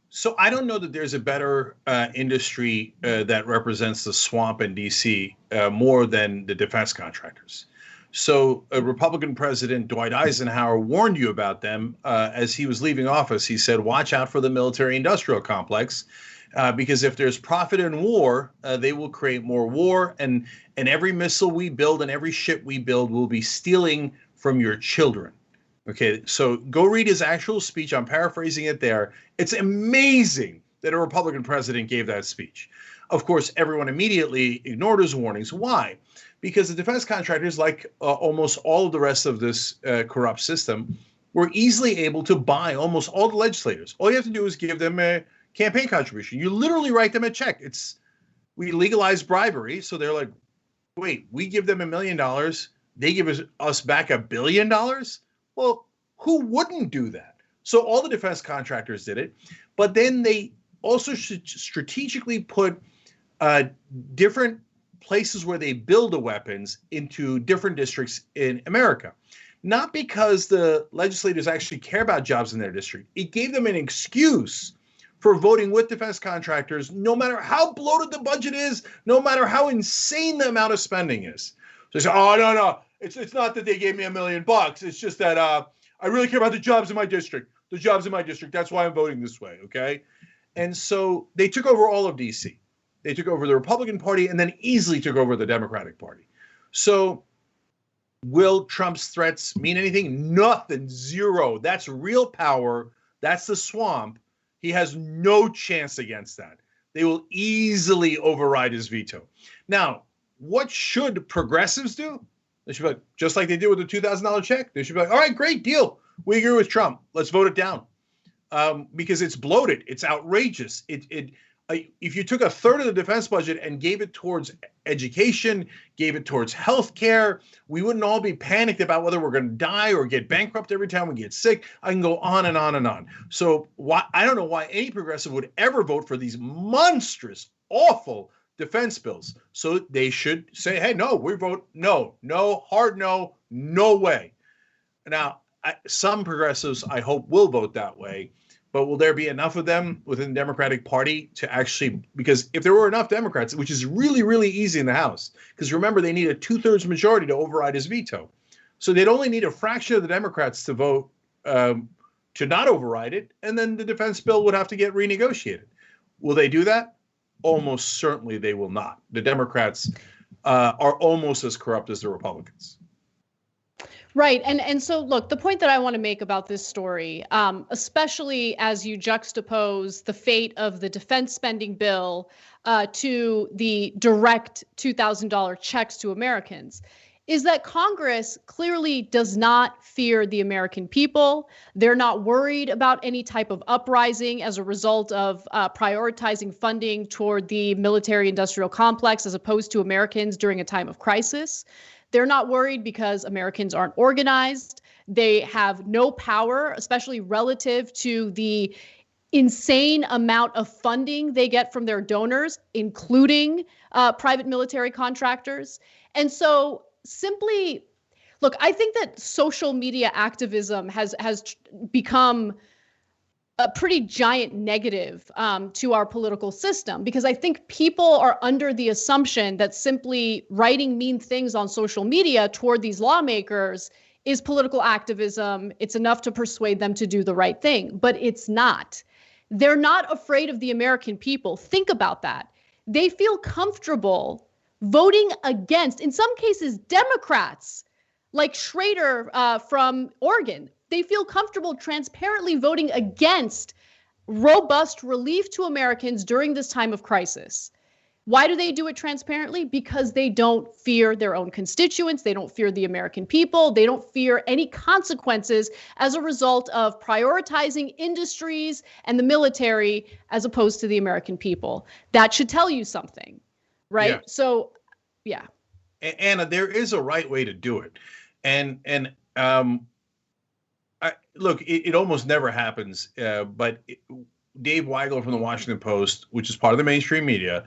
So I don't know that there's a better industry that represents the swamp in D.C. More than the defense contractors. So Republican President Dwight Eisenhower warned you about them as he was leaving office. He said, watch out for the military-industrial complex. Because if there's profit in war, they will create more war, and every missile we build and every ship we build will be stealing from your children. Okay, so go read his actual speech. I'm paraphrasing it there. It's amazing that a Republican president gave that speech. Of course, everyone immediately ignored his warnings. Why? Because the defense contractors, like almost all of the rest of this corrupt system, were easily able to buy almost all the legislators. All you have to do is give them a campaign contribution. You literally write them a check. We legalize bribery. So they're like, wait, we give them $1 million. They give us back $1 billion. Well, who wouldn't do that? So all the defense contractors did it, but then they also should strategically put different places where they build the weapons into different districts in America. Not because the legislators actually care about jobs in their district. It gave them an excuse for voting with defense contractors, no matter how bloated the budget is, no matter how insane the amount of spending is. So they say, oh, no, it's not that they gave me $1 million. It's just that I really care about the jobs in my district. The jobs in my district. That's why I'm voting this way, okay? And so they took over all of D.C. They took over the Republican Party and then easily took over the Democratic Party. So will Trump's threats mean anything? Nothing. Zero. That's real power. That's the swamp. He has no chance against that. They will easily override his veto. Now, what should progressives do? They should be like, just like they did with the $2,000 check. They should be like, all right, great deal. We agree with Trump. Let's vote it down. Because it's bloated. It's outrageous. If you took a third of the defense budget and gave it towards education, gave it towards health care, we wouldn't all be panicked about whether we're going to die or get bankrupt every time we get sick. I can go on and on and on. So I don't know why any progressive would ever vote for these monstrous, awful defense bills. So they should say, hey, no, we vote no, hard no, no way. Now, some progressives, I hope, will vote that way. But will there be enough of them within the Democratic Party to actually, because if there were enough Democrats, which is really, really easy in the House, because remember, they need a 2/3 majority to override his veto. So they'd only need a fraction of the Democrats to vote to not override it, and then the defense bill would have to get renegotiated. Will they do that? Almost certainly they will not. The Democrats are almost as corrupt as the Republicans. Right. And so, look, the point that I want to make about this story, especially as you juxtapose the fate of the defense spending bill to the direct $2,000 checks to Americans, is that Congress clearly does not fear the American people. They're not worried about any type of uprising as a result of prioritizing funding toward the military-industrial complex as opposed to Americans during a time of crisis. They're not worried because Americans aren't organized. They have no power, especially relative to the insane amount of funding they get from their donors, including private military contractors. And so simply Look, I think that social media activism has become a pretty giant negative to our political system, because I think people are under the assumption that simply writing mean things on social media toward these lawmakers is political activism. It's enough to persuade them to do the right thing, but it's not. They're not afraid of the American people. Think about that. They feel comfortable voting against, in some cases, Democrats like Schrader from Oregon. They feel comfortable transparently voting against robust relief to Americans during this time of crisis. Why do they do it transparently? Because they don't fear their own constituents. They don't fear the American people. They don't fear any consequences as a result of prioritizing industries and the military as opposed to the American people. That should tell you something, right? Yeah. So, yeah. Anna, there is a right way to do it. And look, it almost never happens, but Dave Weigel from the Washington Post, which is part of the mainstream media,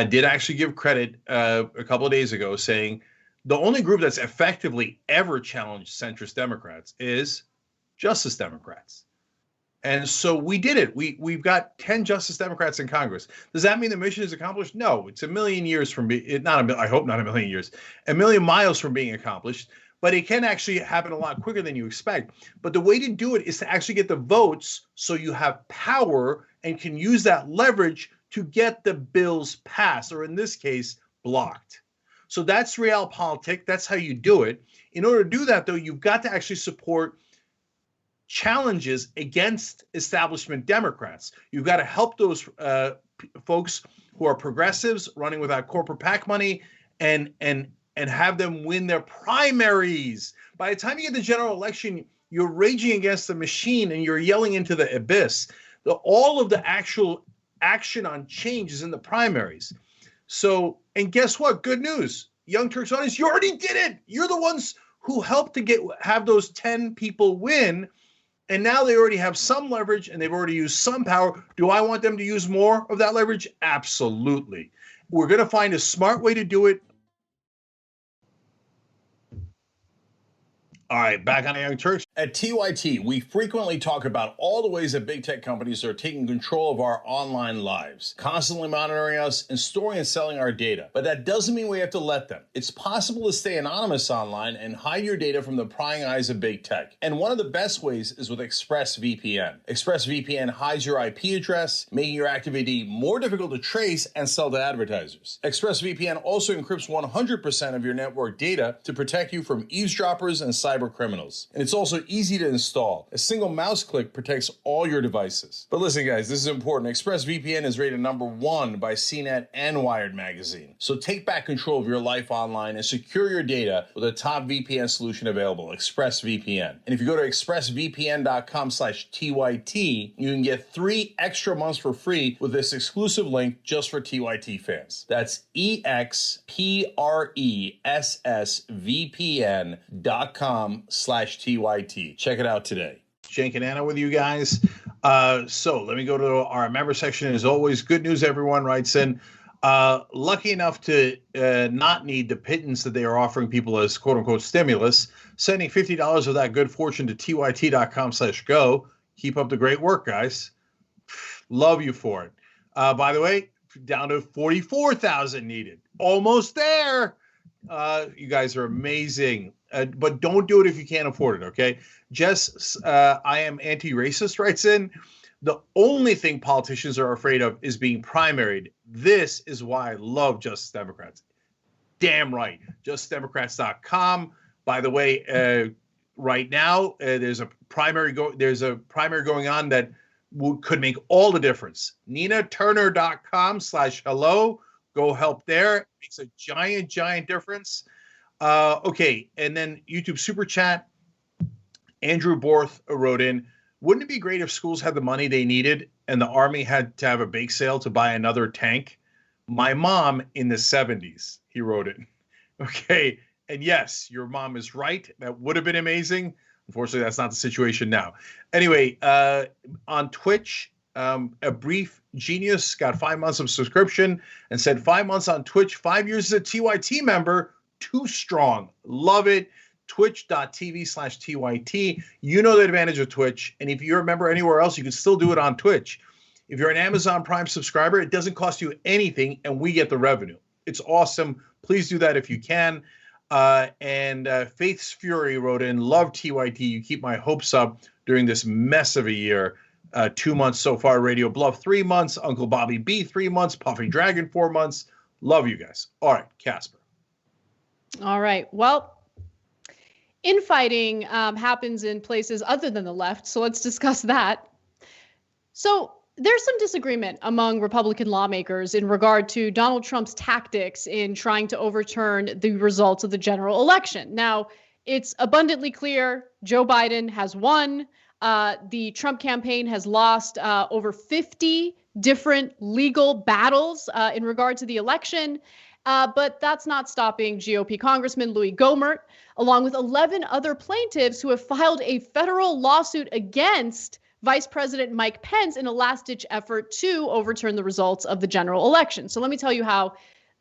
did actually give credit a couple of days ago, saying the only group that's effectively ever challenged centrist Democrats is Justice Democrats. And so we did it. We've got 10 Justice Democrats in Congress. Does that mean the mission is accomplished? No, it's a million years from being, I hope not a million years, a million miles from being accomplished. But it can actually happen a lot quicker than you expect. But the way to do it is to actually get the votes so you have power and can use that leverage to get the bills passed, or in this case, blocked. So that's realpolitik. That's how you do it. In order to do that, though, you've got to actually support challenges against establishment Democrats. You've got to help those folks who are progressives running without corporate PAC money and have them win their primaries. By the time you get the general election, you're raging against the machine and you're yelling into the abyss. All of the actual action on change is in the primaries. So, and guess what? Good news. Young Turks audience, you already did it. You're the ones who helped to have those 10 people win. And now they already have some leverage and they've already used some power. Do I want them to use more of that leverage? Absolutely. We're going to find a smart way to do it. All right, back on the Young Turks. At TYT, we frequently talk about all the ways that big tech companies are taking control of our online lives, constantly monitoring us and storing and selling our data. But that doesn't mean we have to let them. It's possible to stay anonymous online and hide your data from the prying eyes of big tech. And one of the best ways is with ExpressVPN. ExpressVPN hides your IP address, making your activity more difficult to trace and sell to advertisers. ExpressVPN also encrypts 100% of your network data to protect you from eavesdroppers and cyber criminals. And it's also easy to install. A single mouse click protects all your devices. But listen, guys, this is important. ExpressVPN is rated #1 by CNET and Wired magazine. So take back control of your life online and secure your data with a top VPN solution available, ExpressVPN. And if you go to expressvpn.com/TYT, you can get 3 extra months for free with this exclusive link just for TYT fans. That's expressvpn.com/TYT. Check it out today. Cenk and Anna with you guys. So let me go to our member section. As always, good news, everyone writes in. Lucky enough to not need the pittance that they are offering people as quote-unquote stimulus, sending $50 of that good fortune to tyt.com/go. Keep up the great work, guys. Love you for it. By the way, down to 44,000 needed. Almost there. You guys are amazing. But don't do it if you can't afford it, okay? Jess, I am anti-racist, writes in. The only thing politicians are afraid of is being primaried. This is why I love Justice Democrats. Damn right. JusticeDemocrats.com. By the way, right now, there's a primary going on that could make all the difference. NinaTurner.com/hello. Go help there. It makes a giant, giant difference. Okay, and then YouTube Super Chat. Andrew Borth wrote in, wouldn't it be great if schools had the money they needed and the Army had to have a bake sale to buy another tank? My mom in the 70s, he wrote it. Okay, and yes, your mom is right. That would have been amazing. Unfortunately, that's not the situation now. Anyway, on Twitch, a brief genius got 5 months of subscription and said 5 months on Twitch, 5 years as a TYT member, too strong. Love it. twitch.tv/TYT. You know the advantage of Twitch. And if you're a member anywhere else, you can still do it on Twitch. If you're an Amazon Prime subscriber, it doesn't cost you anything, and we get the revenue. It's awesome. Please do that if you can. And Faith's Fury wrote in, love TYT. You keep my hopes up during this mess of a year. 2 months so far, Radio Bluff 3 months, Uncle Bobby B 3 months, Puffy Dragon 4 months. Love you guys. All right, Casper. All right. Well, infighting happens in places other than the left, so let's discuss that. So there's some disagreement among Republican lawmakers in regard to Donald Trump's tactics in trying to overturn the results of the general election. Now, it's abundantly clear Joe Biden has won. The Trump campaign has lost over 50 different legal battles in regard to the election. But that's not stopping GOP Congressman Louis Gohmert, along with 11 other plaintiffs who have filed a federal lawsuit against Vice President Mike Pence in a last-ditch effort to overturn the results of the general election. So let me tell you how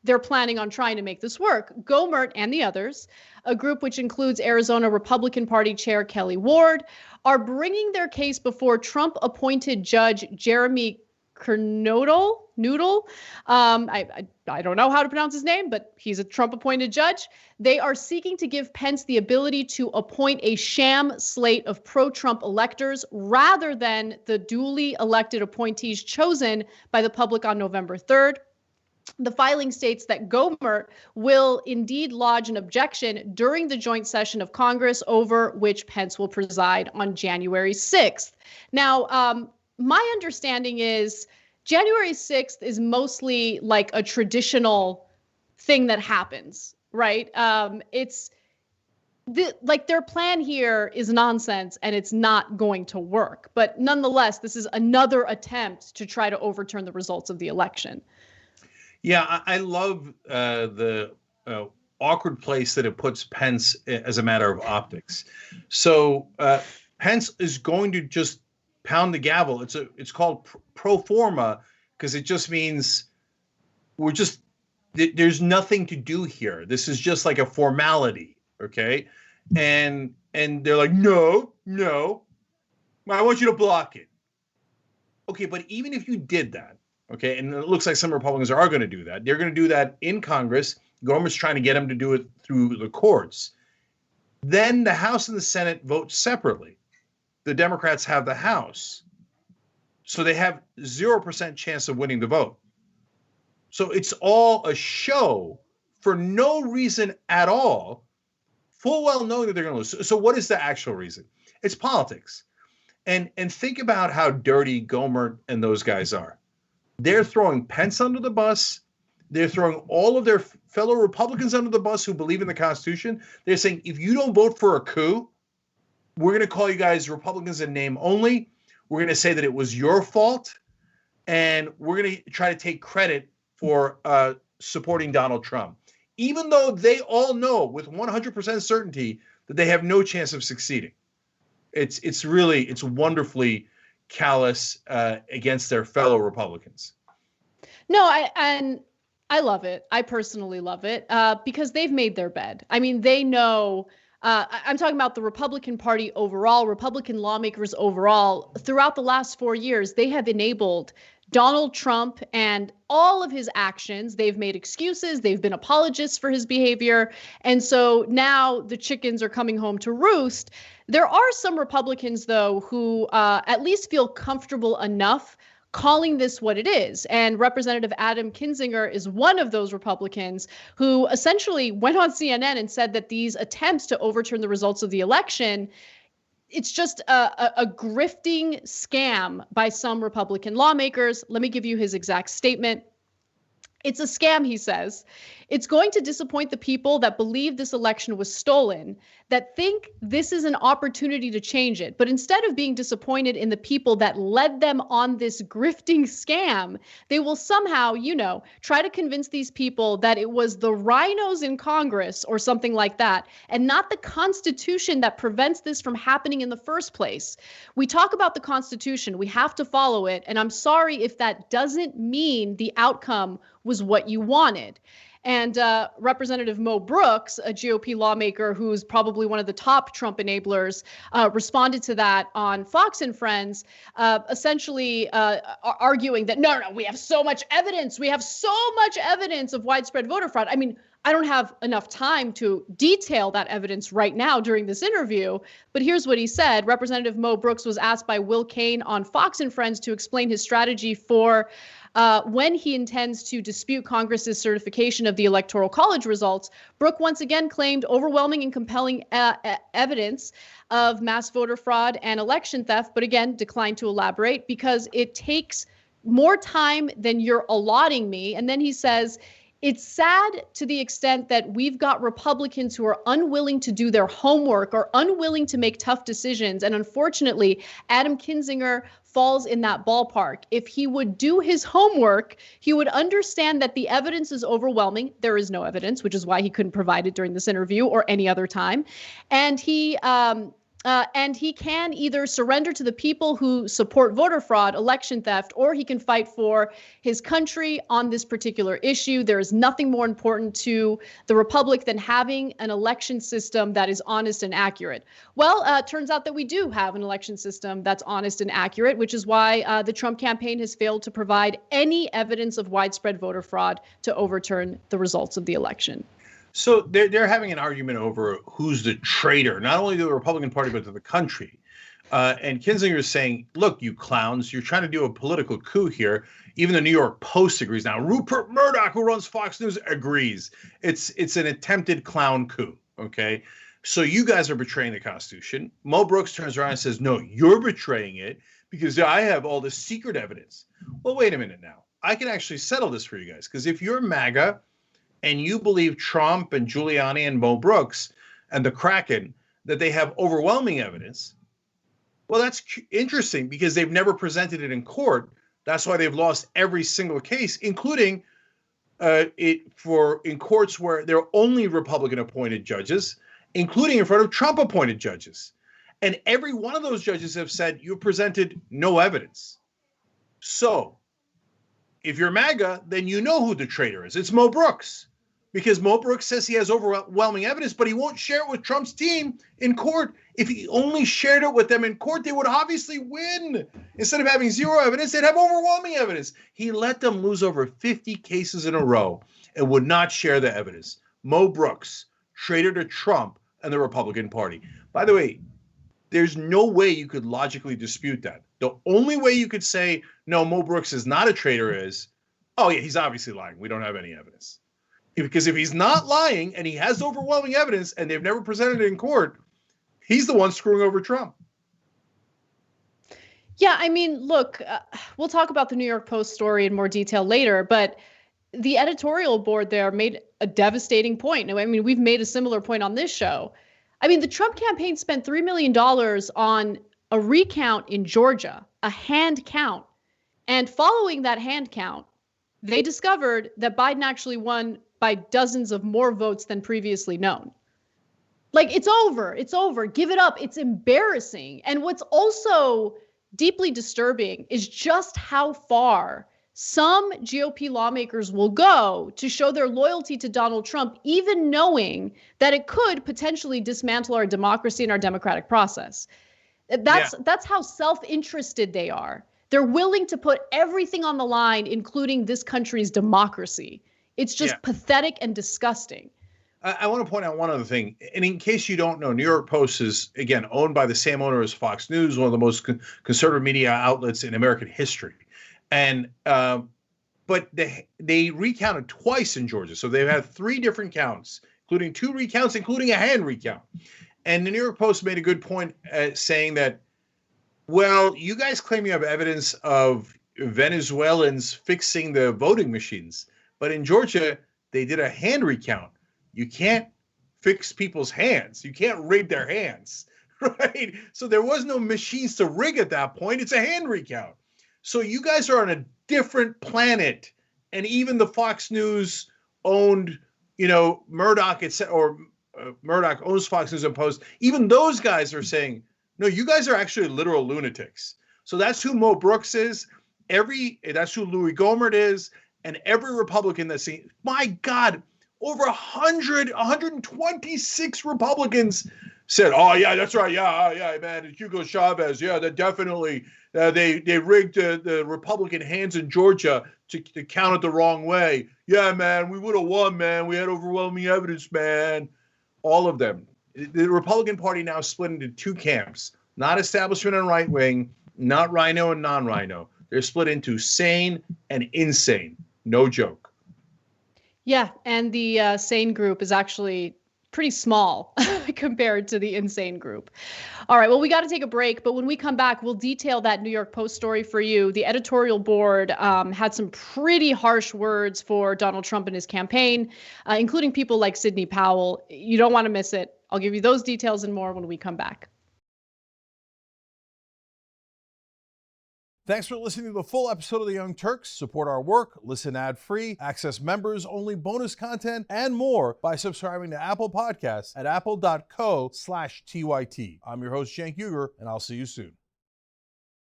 they're planning on trying to make this work. Gohmert and the others, a group which includes Arizona Republican Party Chair Kelly Ward, are bringing their case before Trump-appointed Judge Jeremy Kernodle. I don't know how to pronounce his name, but he's a Trump-appointed judge. They are seeking to give Pence the ability to appoint a sham slate of pro-Trump electors rather than the duly elected appointees chosen by the public on November 3rd. The filing states that Gohmert will indeed lodge an objection during the joint session of Congress over which Pence will preside on January 6th. Now, my understanding is January 6th is mostly like a traditional thing that happens, right? Like their plan here is nonsense and it's not going to work. But nonetheless, this is another attempt to try to overturn the results of the election. Yeah, I love the awkward place that it puts Pence as a matter of optics. So Pence is going to just pound the gavel. It's called pro forma because it just means there's nothing to do here. This is just like a formality, okay? And they're like, no, I want you to block it. Okay, but even if you did that, okay, and it looks like some Republicans are going to do that. They're going to do that in Congress. Gohmert's trying to get them to do it through the courts. Then the House and the Senate vote separately. The Democrats have the House. So they have 0% chance of winning the vote. So it's all a show for no reason at all, full well knowing that they're going to lose. So what is the actual reason? It's politics. And think about how dirty Gohmert and those guys are. They're throwing Pence under the bus. They're throwing all of their fellow Republicans under the bus who believe in the Constitution. They're saying, if you don't vote for a coup, we're going to call you guys Republicans in name only. We're going to say that it was your fault. And we're going to try to take credit for supporting Donald Trump, even though they all know with 100% certainty that they have no chance of succeeding. It's wonderfully callous against their fellow Republicans. No, I love it. I personally love it because they've made their bed. I mean, they know. I'm talking about the Republican Party overall, Republican lawmakers overall. Throughout the last 4 years, they have enabled Donald Trump and all of his actions. They've made excuses. They've been apologists for his behavior. And so now the chickens are coming home to roost. There are some Republicans, though, who at least feel comfortable enough calling this what it is. And Representative Adam Kinzinger is one of those Republicans who essentially went on CNN and said that these attempts to overturn the results of the election, it's just a grifting scam by some Republican lawmakers. Let me give you his exact statement. It's a scam, he says. It's going to disappoint the people that believe this election was stolen, that think this is an opportunity to change it. But instead of being disappointed in the people that led them on this grifting scam, they will somehow, try to convince these people that it was the rhinos in Congress or something like that, and not the Constitution that prevents this from happening in the first place. We talk about the Constitution. We have to follow it. And I'm sorry if that doesn't mean the outcome was what you wanted. And Representative Mo Brooks, a GOP lawmaker who's probably one of the top Trump enablers, responded to that on Fox and Friends, essentially arguing that, no, we have so much evidence. We have so much evidence of widespread voter fraud. I mean, I don't have enough time to detail that evidence right now during this interview, but here's what he said. Representative Mo Brooks was asked by Will Cain on Fox and Friends to explain his strategy for when he intends to dispute Congress's certification of the Electoral College results. Brooke once again claimed overwhelming and compelling evidence of mass voter fraud and election theft, but again declined to elaborate because it takes more time than you're allotting me. And then he says, it's sad to the extent that we've got Republicans who are unwilling to do their homework or unwilling to make tough decisions. And unfortunately, Adam Kinzinger falls in that ballpark. If he would do his homework, he would understand that the evidence is overwhelming. There is no evidence, which is why he couldn't provide it during this interview or any other time. And he can either surrender to the people who support voter fraud, election theft, or he can fight for his country on this particular issue. There is nothing more important to the Republic than having an election system that is honest and accurate. Well, it turns out that we do have an election system that's honest and accurate, which is why the Trump campaign has failed to provide any evidence of widespread voter fraud to overturn the results of the election. So they're having an argument over who's the traitor, not only to the Republican Party, but to the country. And Kinzinger is saying, look, you clowns, you're trying to do a political coup here. Even the New York Post agrees. Now, Rupert Murdoch, who runs Fox News, agrees. It's an attempted clown coup, okay? So you guys are betraying the Constitution. Mo Brooks turns around and says, no, you're betraying it because I have all this secret evidence. Well, wait a minute now. I can actually settle this for you guys, because if you're MAGA, and you believe Trump and Giuliani and Mo Brooks and the Kraken, that they have overwhelming evidence, well, that's interesting because they've never presented it in court. That's why they've lost every single case, including in courts where there are only Republican-appointed judges, including in front of Trump-appointed judges. And every one of those judges have said, you presented no evidence. So if you're MAGA, then you know who the traitor is. It's Mo Brooks. Because Mo Brooks says he has overwhelming evidence, but he won't share it with Trump's team in court. If he only shared it with them in court, they would obviously win. Instead of having zero evidence, they'd have overwhelming evidence. He let them lose over 50 cases in a row and would not share the evidence. Mo Brooks, traitor to Trump and the Republican Party. By the way, there's no way you could logically dispute that. The only way you could say, no, Mo Brooks is not a traitor is, oh, yeah, he's obviously lying. We don't have any evidence. Because if he's not lying and he has overwhelming evidence and they've never presented it in court, he's the one screwing over Trump. Yeah, I mean, look, we'll talk about the New York Post story in more detail later, but the editorial board there made a devastating point. I mean, we've made a similar point on this show. I mean, the Trump campaign spent $3 million on a recount in Georgia, a hand count. And following that hand count, they discovered that Biden actually won by dozens of more votes than previously known. Like, it's over. It's over. Give it up. It's embarrassing. And what's also deeply disturbing is just how far some GOP lawmakers will go to show their loyalty to Donald Trump, even knowing that it could potentially dismantle our democracy and our democratic process. That's how self-interested they are. They're willing to put everything on the line, including this country's democracy. It's just pathetic and disgusting. I want to point out one other thing. And in case you don't know, New York Post is, again, owned by the same owner as Fox News, one of the most conservative media outlets in American history. And but they recounted twice in Georgia. So they've had 3 different counts, including 2 recounts, including a hand recount. And the New York Post made a good point saying that, well, you guys claim you have evidence of Venezuelans fixing the voting machines. But in Georgia, they did a hand recount. You can't fix people's hands. You can't rig their hands, right? So there was no machines to rig at that point. It's a hand recount. So you guys are on a different planet. And even the Fox News owned, Murdoch, Murdoch owns Fox News and Post. Even those guys are saying, no, you guys are actually literal lunatics. So that's who Mo Brooks is. That's who Louis Gohmert is. And every Republican that's saying, my God, over 126 Republicans said, "Oh yeah, that's right, yeah, man, it's Hugo Chavez. Yeah, that definitely they rigged the Republican hands in Georgia to count it the wrong way. Yeah, man, we would have won, man. We had overwhelming evidence, man." All of them. The Republican Party now split into two camps: not establishment and right wing, not rhino and non-rhino. They're split into sane and insane. No joke. Yeah, and the sane group is actually pretty small compared to the insane group. All right, well, we got to take a break, but when we come back, we'll detail that New York Post story for you. The editorial board had some pretty harsh words for Donald Trump and his campaign, including people like Sidney Powell. You don't want to miss it. I'll give you those details and more when we come back. Thanks for listening to the full episode of the Young Turks. Support our work, listen ad-free, access members-only bonus content, and more by subscribing to Apple Podcasts at apple.co/TYT. I'm your host, Cenk Uygur, and I'll see you soon.